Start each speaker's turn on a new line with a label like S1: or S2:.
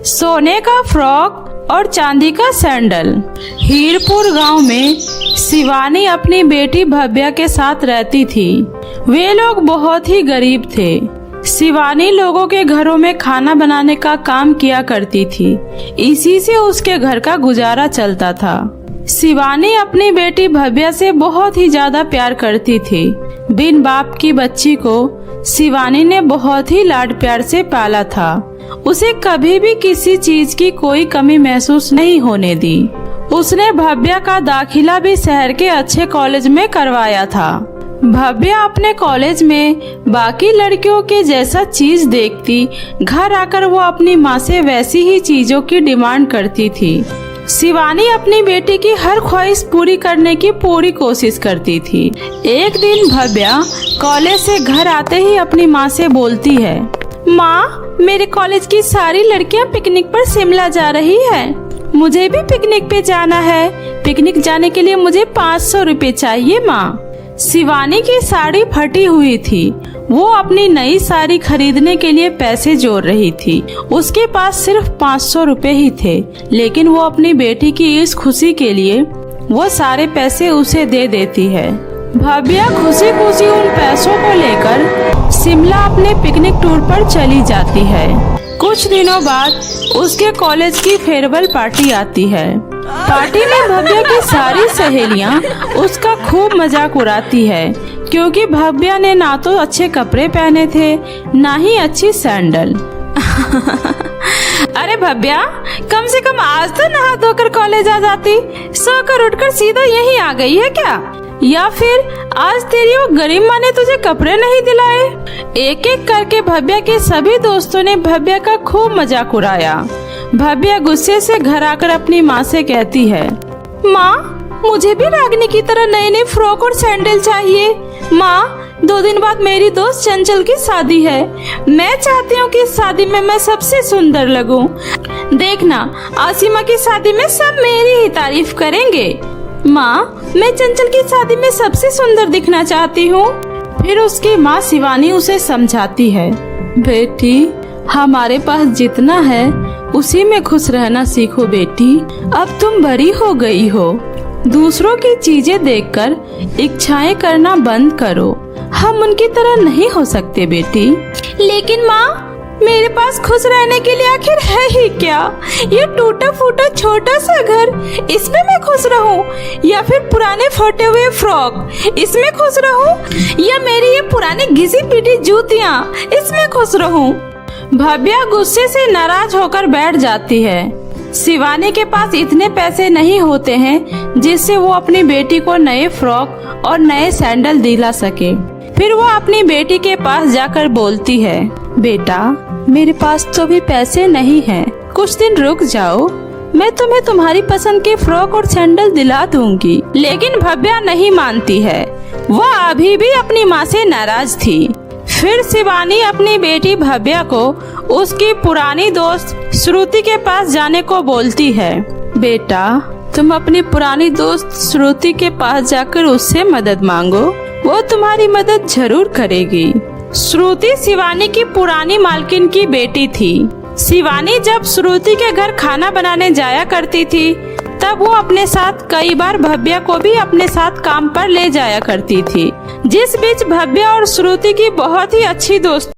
S1: सोने का फ्रॉक और चांदी का सैंडल। हीरपुर गांव में शिवानी अपनी बेटी भव्या के साथ रहती थी। वे लोग बहुत ही गरीब थे। शिवानी लोगों के घरों में खाना बनाने का काम किया करती थी। इसी से उसके घर का गुजारा चलता था। शिवानी अपनी बेटी भव्या से बहुत ही ज्यादा प्यार करती थी। बिन बाप की बच्ची को शिवानी ने बहुत ही लाड प्यार से पाला था। उसे कभी भी किसी चीज की कोई कमी महसूस नहीं होने दी। उसने भव्या का दाखिला भी शहर के अच्छे कॉलेज में करवाया था। भव्या अपने कॉलेज में बाकी लड़कियों के जैसा चीज देखती, घर आकर वो अपनी माँ से वैसी ही चीजों की डिमांड करती थी। शिवानी अपनी बेटी की हर ख्वाहिश पूरी करने की पूरी कोशिश करती थी। एक दिन भव्या कॉलेज से घर आते ही अपनी माँ से बोलती है, माँ, मेरे कॉलेज की सारी लड़कियाँ पिकनिक पर शिमला जा रही है। मुझे भी पिकनिक पे जाना है। पिकनिक जाने के लिए मुझे 500 रुपए चाहिए माँ। शिवानी की साड़ी फटी हुई थी। वो अपनी नई साड़ी खरीदने के लिए पैसे जोड़ रही थी। उसके पास सिर्फ 500 रुपए ही थे, लेकिन वो अपनी बेटी की इस खुशी के लिए वो सारे पैसे उसे दे देती है। भव्या खुशी खुशी उन पैसों को लेकर शिमला अपने पिकनिक टूर पर चली जाती है। कुछ दिनों बाद उसके कॉलेज की फेयरवेल पार्टी आती है। पार्टी में भव्या की सारी सहेलियां उसका खूब मजाक उड़ाती है, क्योंकि भव्या ने ना तो अच्छे कपड़े पहने थे, ना ही अच्छी सैंडल। अरे भव्या, कम से कम आज तो नहा धोकर कॉलेज आ जाती। सोकर उठकर सीधा यहीं आ गई है क्या? या फिर आज तेरी वो गरीब माँ ने तुझे कपड़े नहीं दिलाए? एक एक करके भव्या के सभी दोस्तों ने भव्या का खूब मजाक उड़ाया। भव्या गुस्से से घर आकर अपनी माँ से कहती है, माँ, मुझे भी रागिनी की तरह नए नए फ्रॉक और सैंडल चाहिए। माँ, 2 दिन बाद मेरी दोस्त चंचल की शादी है। मैं चाहती हूँ कि इस शादी में मैं सबसे सुंदर लगूं। देखना, आसिमा की शादी में सब मेरी ही तारीफ करेंगे। माँ, मैं चंचल की शादी में सबसे सुंदर दिखना चाहती हूँ। फिर उसकी माँ शिवानी उसे समझाती है, बेटी, हमारे पास जितना है उसी में खुश रहना सीखो बेटी। अब तुम बड़ी हो गई हो। दूसरों की चीजें देखकर इच्छाएं करना बंद करो। हम उनकी तरह नहीं हो सकते बेटी। लेकिन माँ, मेरे पास खुश रहने के लिए आखिर है ही क्या? ये टूटा फूटा छोटा सा घर, इसमें मैं खुश रहूं? या फिर पुराने फटे हुए फ्रॉक, इसमें खुश रहूं? या मेरी ये पुरानी घिसी पिटी जूतियाँ, इसमें खुश रहूं? भव्या गुस्से से नाराज होकर बैठ जाती है। शिवानी के पास इतने पैसे नहीं होते हैं जिससे वो अपनी बेटी को नए फ्रॉक और नए सैंडल दिला सके। फिर वो अपनी बेटी के पास जाकर बोलती है, बेटा, मेरे पास तो भी पैसे नहीं हैं। कुछ दिन रुक जाओ, मैं तुम्हें तुम्हारी पसंद के फ्रॉक और सैंडल दिला दूंगी। लेकिन भव्या नहीं मानती है। वो अभी भी अपनी माँ से नाराज थी। फिर शिवानी अपनी बेटी भव्या को उसकी पुरानी दोस्त श्रुति के पास जाने को बोलती है, बेटा, तुम अपनी पुरानी दोस्त श्रुति के पास जाकर उससे मदद मांगो। वो तुम्हारी मदद जरूर करेगी। श्रुति शिवानी की पुरानी मालकिन की बेटी थी। शिवानी जब श्रुति के घर खाना बनाने जाया करती थी, तब वो अपने साथ कई बार भव्या को भी अपने साथ काम पर ले जाया करती थी। जिस बीच भव्या और श्रुति की बहुत ही अच्छी दोस्ती